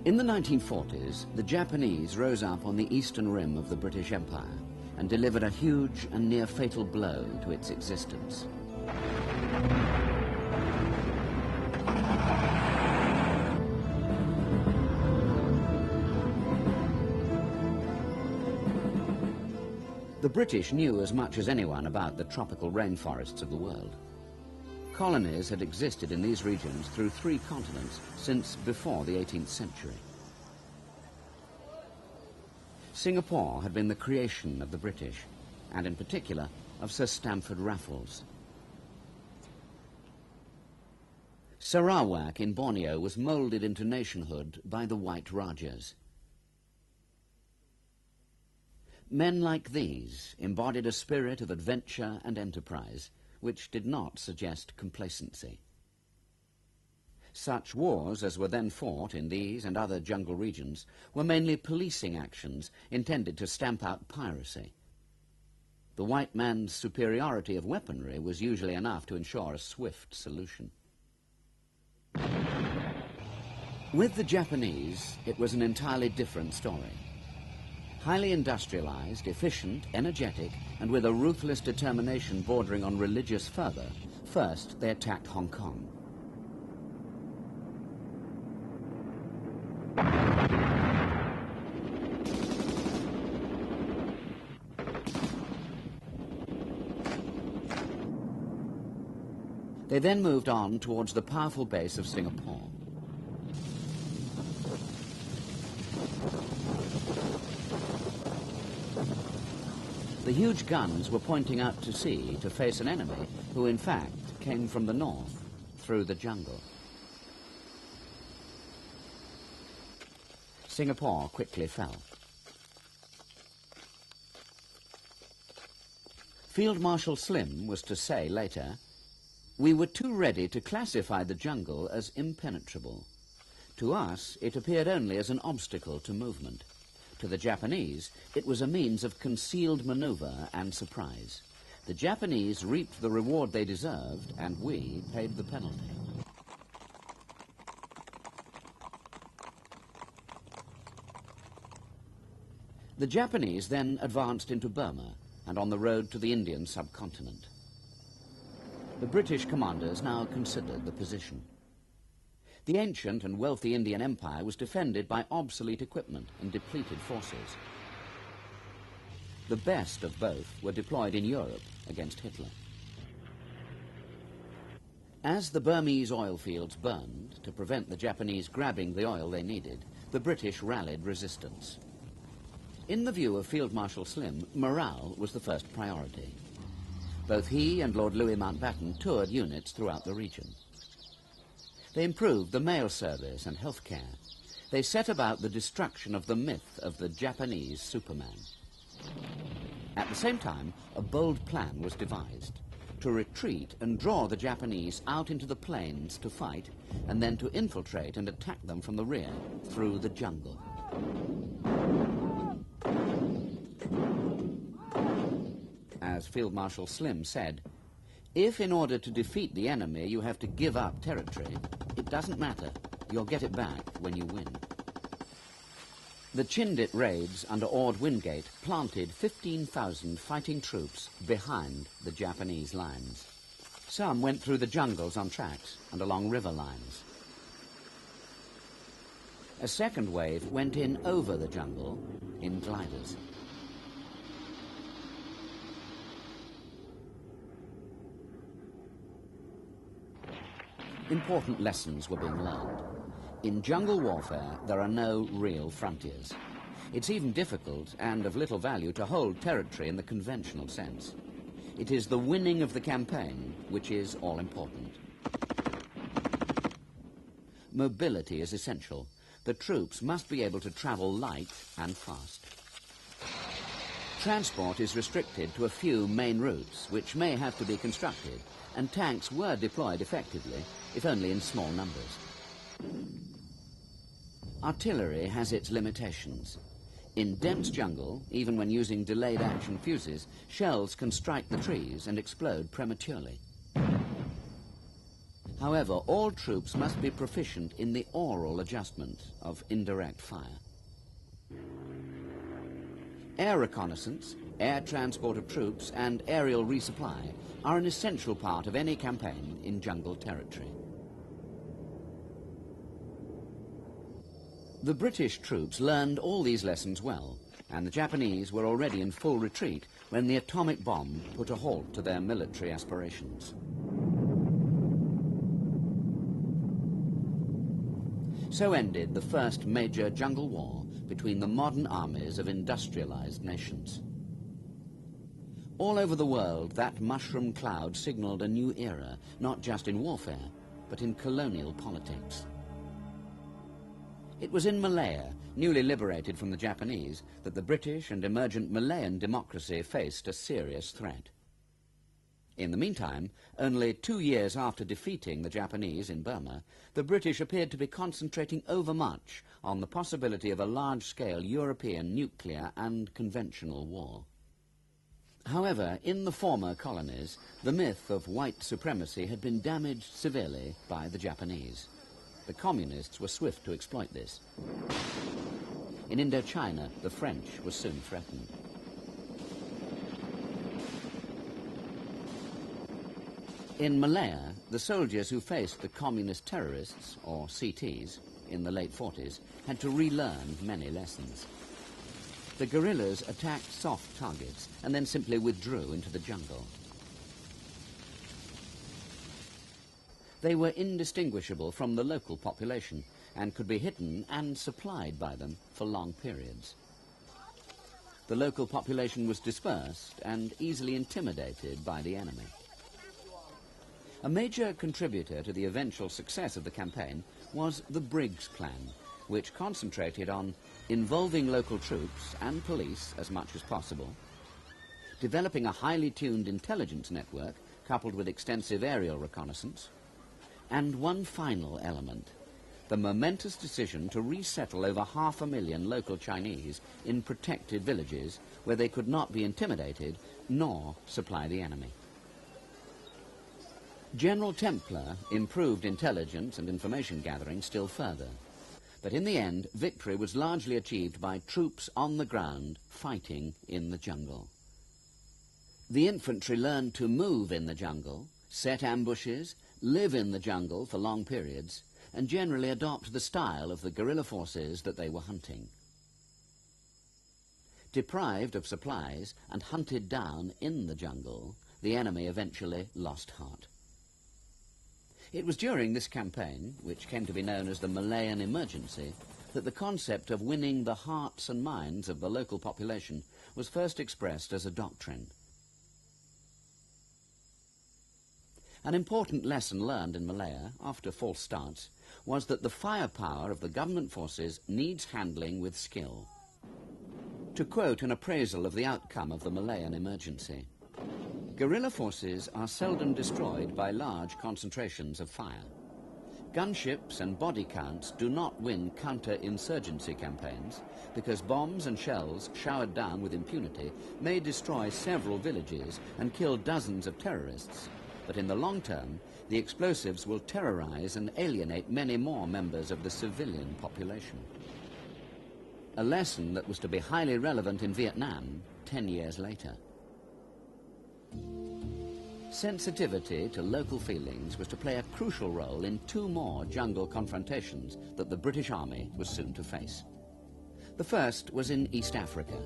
In the 1940s, the Japanese rose up on the eastern rim of the British Empire and delivered a huge and near-fatal blow to its existence. The British knew as much as anyone about the tropical rainforests of the world. Colonies had existed in these regions through 3 continents since before the 18th century. Singapore had been the creation of the British, and in particular of Sir Stamford Raffles. Sarawak in Borneo was moulded into nationhood by the White Rajas. Men like these embodied a spirit of adventure and enterprise, which did not suggest complacency. Such wars as were then fought in these and other jungle regions were mainly policing actions intended to stamp out piracy. The white man's superiority of weaponry was usually enough to ensure a swift solution. With the Japanese, it was an entirely different story. Highly industrialized, efficient, energetic, and with a ruthless determination bordering on religious fervor, first they attacked Hong Kong. They then moved on towards the powerful base of Singapore. The huge guns were pointing out to sea to face an enemy who, in fact, came from the north, through the jungle. Singapore quickly fell. Field Marshal Slim was to say later, "We were too ready to classify the jungle as impenetrable. To us, it appeared only as an obstacle to movement. To the Japanese, it was a means of concealed maneuver and surprise. The Japanese reaped the reward they deserved, and we paid the penalty." The Japanese then advanced into Burma and on the road to the Indian subcontinent. The British commanders now considered the position. The ancient and wealthy Indian Empire was defended by obsolete equipment and depleted forces. The best of both were deployed in Europe against Hitler. As the Burmese oil fields burned to prevent the Japanese grabbing the oil they needed, the British rallied resistance. In the view of Field Marshal Slim, morale was the first priority. Both he and Lord Louis Mountbatten toured units throughout the region. They improved the mail service and health care. They set about the destruction of the myth of the Japanese Superman. At the same time, a bold plan was devised: to retreat and draw the Japanese out into the plains to fight, and then to infiltrate and attack them from the rear through the jungle. As Field Marshal Slim said, "If in order to defeat the enemy you have to give up territory, it doesn't matter. You'll get it back when you win." The Chindit raids under Ord Wingate planted 15,000 fighting troops behind the Japanese lines. Some went through the jungles on tracks and along river lines. A second wave went in over the jungle in gliders. Important lessons were being learned. In jungle warfare, there are no real frontiers. It's even difficult and of little value to hold territory in the conventional sense. It is the winning of the campaign which is all important. Mobility is essential. The troops must be able to travel light and fast. Transport is restricted to a few main routes, which may have to be constructed, and tanks were deployed effectively, if only in small numbers. Artillery has its limitations. In dense jungle, even when using delayed action fuses, shells can strike the trees and explode prematurely. However, all troops must be proficient in the oral adjustment of indirect fire. Air reconnaissance, air transport of troops, and aerial resupply are an essential part of any campaign in jungle territory. The British troops learned all these lessons well, and the Japanese were already in full retreat when the atomic bomb put a halt to their military aspirations. So ended the first major jungle war between the modern armies of industrialized nations. All over the world, that mushroom cloud signaled a new era, not just in warfare, but in colonial politics. It was in Malaya, newly liberated from the Japanese, that the British and emergent Malayan democracy faced a serious threat. In the meantime, only 2 years after defeating the Japanese in Burma, the British appeared to be concentrating overmuch on the possibility of a large-scale European nuclear and conventional war. However, in the former colonies, the myth of white supremacy had been damaged severely by the Japanese. The communists were swift to exploit this. In Indochina, the French were soon threatened. In Malaya, the soldiers who faced the communist terrorists, or CTs, in the late 40s, had to relearn many lessons. The guerrillas attacked soft targets and then simply withdrew into the jungle. They were indistinguishable from the local population and could be hidden and supplied by them for long periods. The local population was dispersed and easily intimidated by the enemy. A major contributor to the eventual success of the campaign was the Briggs Plan, which concentrated on involving local troops and police as much as possible, developing a highly tuned intelligence network coupled with extensive aerial reconnaissance, and one final element, the momentous decision to resettle over 500,000 local Chinese in protected villages where they could not be intimidated nor supply the enemy. General Templar improved intelligence and information gathering still further, but in the end, victory was largely achieved by troops on the ground fighting in the jungle. The infantry learned to move in the jungle, set ambushes, live in the jungle for long periods, and generally adopt the style of the guerrilla forces that they were hunting. Deprived of supplies and hunted down in the jungle, the enemy eventually lost heart. It was during this campaign, which came to be known as the Malayan Emergency, that the concept of winning the hearts and minds of the local population was first expressed as a doctrine. An important lesson learned in Malaya, after false starts, was that the firepower of the government forces needs handling with skill. To quote an appraisal of the outcome of the Malayan Emergency, guerrilla forces are seldom destroyed by large concentrations of fire. Gunships and body counts do not win counter-insurgency campaigns because bombs and shells showered down with impunity may destroy several villages and kill dozens of terrorists. But in the long term, the explosives will terrorize and alienate many more members of the civilian population. A lesson that was to be highly relevant in Vietnam 10 years later. Sensitivity to local feelings was to play a crucial role in 2 more jungle confrontations that the British Army was soon to face. The first was in East Africa.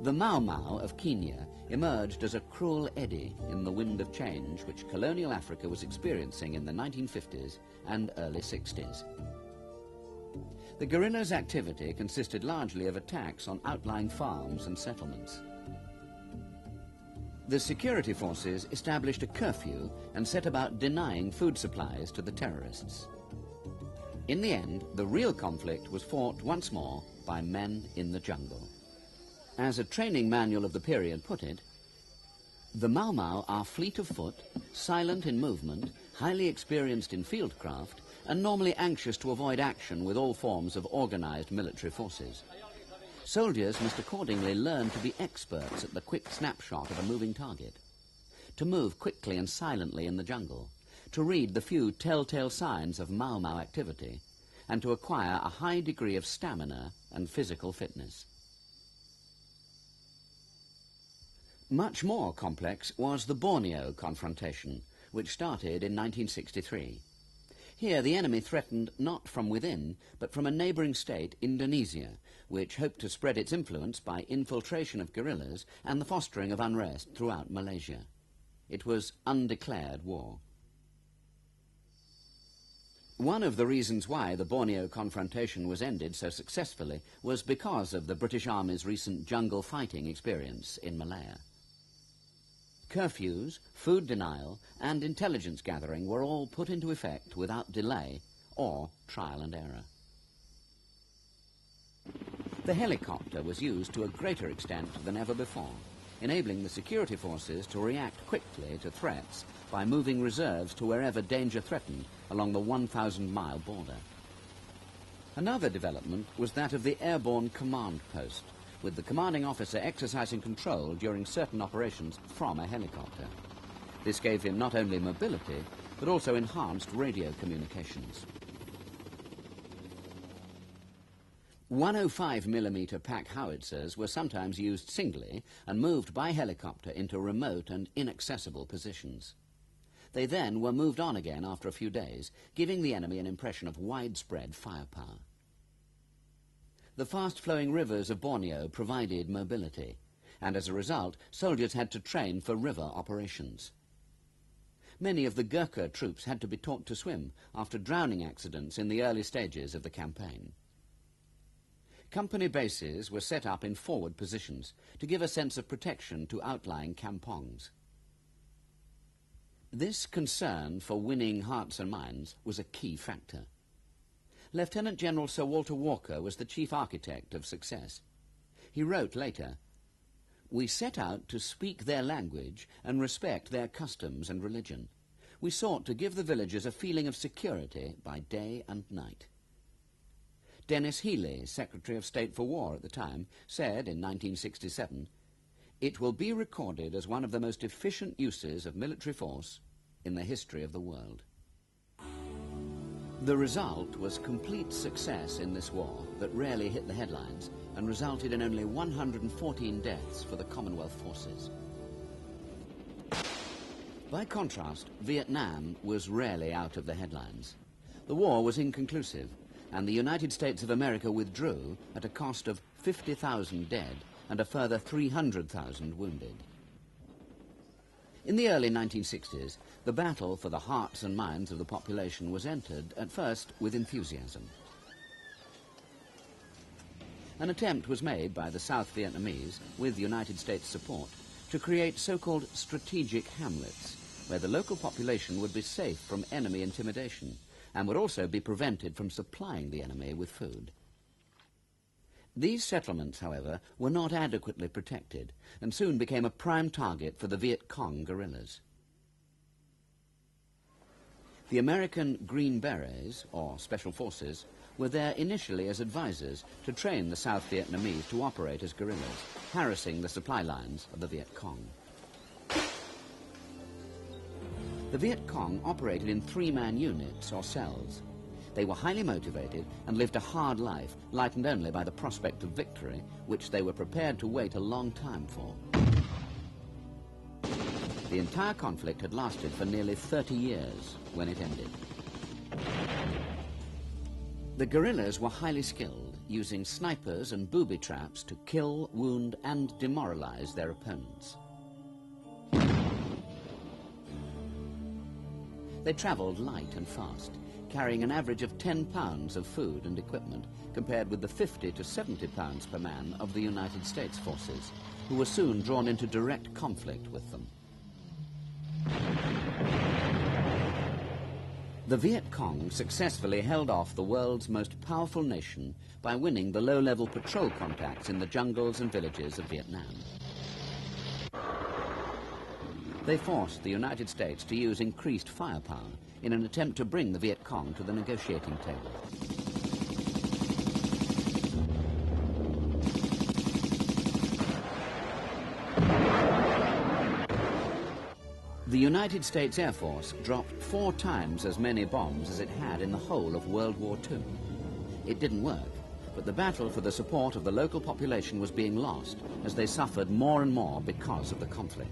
The Mau Mau of Kenya emerged as a cruel eddy in the wind of change which colonial Africa was experiencing in the 1950s and early 60s. The guerrillas' activity consisted largely of attacks on outlying farms and settlements. The security forces established a curfew and set about denying food supplies to the terrorists. In the end, the real conflict was fought once more by men in the jungle. As a training manual of the period put it, the Mau Mau are fleet of foot, silent in movement, highly experienced in fieldcraft, and normally anxious to avoid action with all forms of organized military forces. Soldiers must accordingly learn to be experts at the quick snapshot of a moving target, to move quickly and silently in the jungle, to read the few telltale signs of Mau Mau activity, and to acquire a high degree of stamina and physical fitness. Much more complex was the Borneo confrontation, which started in 1963. Here the enemy threatened not from within, but from a neighbouring state, Indonesia, which hoped to spread its influence by infiltration of guerrillas and the fostering of unrest throughout Malaysia. It was undeclared war. One of the reasons why the Borneo confrontation was ended so successfully was because of the British Army's recent jungle fighting experience in Malaya. Curfews, food denial, and intelligence gathering were all put into effect without delay or trial and error. The helicopter was used to a greater extent than ever before, enabling the security forces to react quickly to threats by moving reserves to wherever danger threatened along the 1,000-mile border. Another development was that of the airborne command post, with the commanding officer exercising control during certain operations from a helicopter. This gave him not only mobility, but also enhanced radio communications. 105mm pack howitzers were sometimes used singly and moved by helicopter into remote and inaccessible positions. They then were moved on again after a few days, giving the enemy an impression of widespread firepower. The fast-flowing rivers of Borneo provided mobility, and as a result, soldiers had to train for river operations. Many of the Gurkha troops had to be taught to swim after drowning accidents in the early stages of the campaign. Company bases were set up in forward positions to give a sense of protection to outlying kampongs. This concern for winning hearts and minds was a key factor. Lieutenant General Sir Walter Walker was the chief architect of success. He wrote later, "We set out to speak their language and respect their customs and religion. We sought to give the villagers a feeling of security by day and night." Dennis Healy, Secretary of State for War at the time, said in 1967, "It will be recorded as one of the most efficient uses of military force in the history of the world." The result was complete success in this war that rarely hit the headlines and resulted in only 114 deaths for the Commonwealth forces. By contrast, Vietnam was rarely out of the headlines. The war was inconclusive, and the United States of America withdrew at a cost of 50,000 dead and a further 300,000 wounded. In the early 1960s, the battle for the hearts and minds of the population was entered, at first, with enthusiasm. An attempt was made by the South Vietnamese, with United States support, to create so-called strategic hamlets, where the local population would be safe from enemy intimidation and would also be prevented from supplying the enemy with food. These settlements, however, were not adequately protected and soon became a prime target for the Viet Cong guerrillas. The American Green Berets, or Special Forces, were there initially as advisors to train the South Vietnamese to operate as guerrillas, harassing the supply lines of the Viet Cong. The Viet Cong operated in three-man units or cells. They were highly motivated and lived a hard life, lightened only by the prospect of victory, which they were prepared to wait a long time for. The entire conflict had lasted for nearly 30 years when it ended. The guerrillas were highly skilled, using snipers and booby traps to kill, wound, and demoralize their opponents. They traveled light and fast, carrying an average of 10 pounds of food and equipment, compared with the 50 to 70 pounds per man of the United States forces, who were soon drawn into direct conflict with them. The Viet Cong successfully held off the world's most powerful nation by winning the low-level patrol contacts in the jungles and villages of Vietnam. They forced the United States to use increased firepower in an attempt to bring the Viet Cong to the negotiating table. The United States Air Force dropped 4 times as many bombs as it had in the whole of World War II. It didn't work, but the battle for the support of the local population was being lost as they suffered more and more because of the conflict.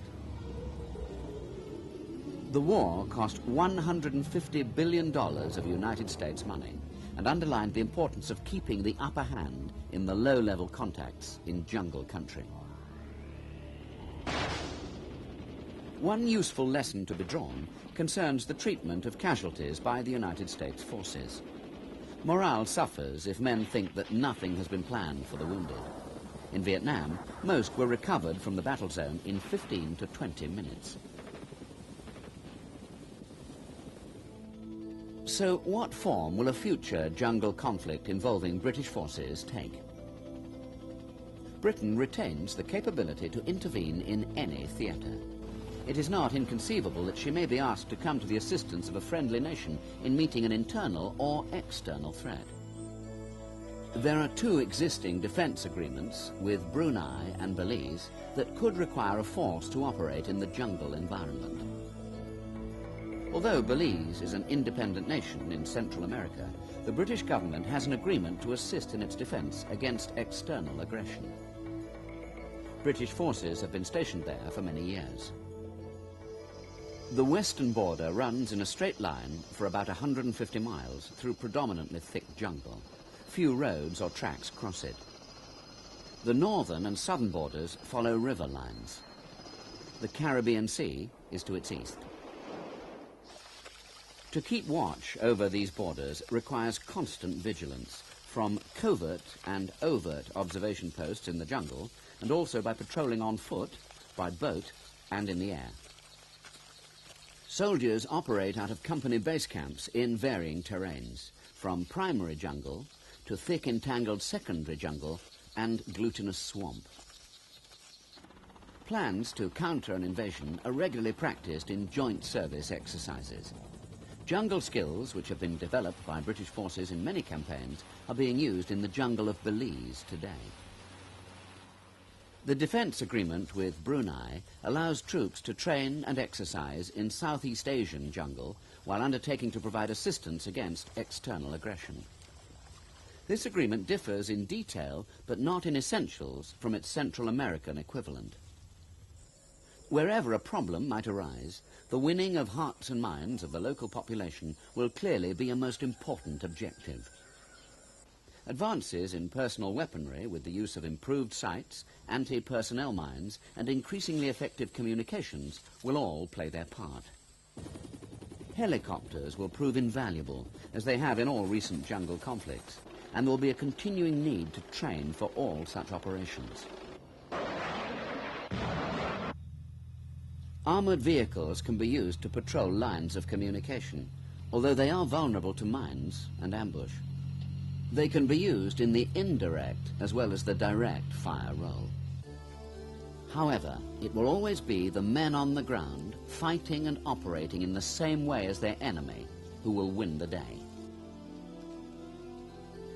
The war cost $150 billion of United States money and underlined the importance of keeping the upper hand in the low-level contacts in jungle country. One useful lesson to be drawn concerns the treatment of casualties by the United States forces. Morale suffers if men think that nothing has been planned for the wounded. In Vietnam, most were recovered from the battle zone in 15 to 20 minutes. So what form will a future jungle conflict involving British forces take? Britain retains the capability to intervene in any theatre. It is not inconceivable that she may be asked to come to the assistance of a friendly nation in meeting an internal or external threat. There are 2 existing defence agreements with Brunei and Belize that could require a force to operate in the jungle environment. Although Belize is an independent nation in Central America, the British government has an agreement to assist in its defence against external aggression. British forces have been stationed there for many years. The western border runs in a straight line for about 150 miles through predominantly thick jungle. Few roads or tracks cross it. The northern and southern borders follow river lines. The Caribbean Sea is to its east. To keep watch over these borders requires constant vigilance, from covert and overt observation posts in the jungle, and also by patrolling on foot, by boat, and in the air. Soldiers operate out of company base camps in varying terrains, from primary jungle to thick entangled secondary jungle and glutinous swamp. Plans to counter an invasion are regularly practiced in joint service exercises. Jungle skills, which have been developed by British forces in many campaigns, are being used in the jungle of Belize today. The defence agreement with Brunei allows troops to train and exercise in Southeast Asian jungle while undertaking to provide assistance against external aggression. This agreement differs in detail, but not in essentials, from its Central American equivalent. Wherever a problem might arise, the winning of hearts and minds of the local population will clearly be a most important objective. Advances in personal weaponry with the use of improved sights, anti-personnel mines, and increasingly effective communications will all play their part. Helicopters will prove invaluable, as they have in all recent jungle conflicts, and there will be a continuing need to train for all such operations. Armoured vehicles can be used to patrol lines of communication, although they are vulnerable to mines and ambush. They can be used in the indirect as well as the direct fire role. However, it will always be the men on the ground, fighting and operating in the same way as their enemy, who will win the day.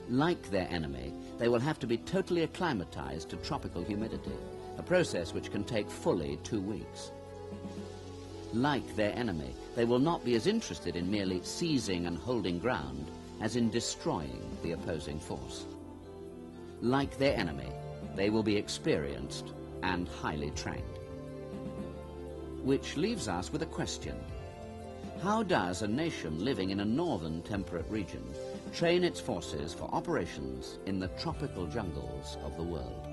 Like their enemy, they will have to be totally acclimatized to tropical humidity, a process which can take fully 2 weeks. Like their enemy, they will not be as interested in merely seizing and holding ground as in destroying the opposing force. Like their enemy, they will be experienced and highly trained. Which leaves us with a question. How does a nation living in a northern temperate region train its forces for operations in the tropical jungles of the world?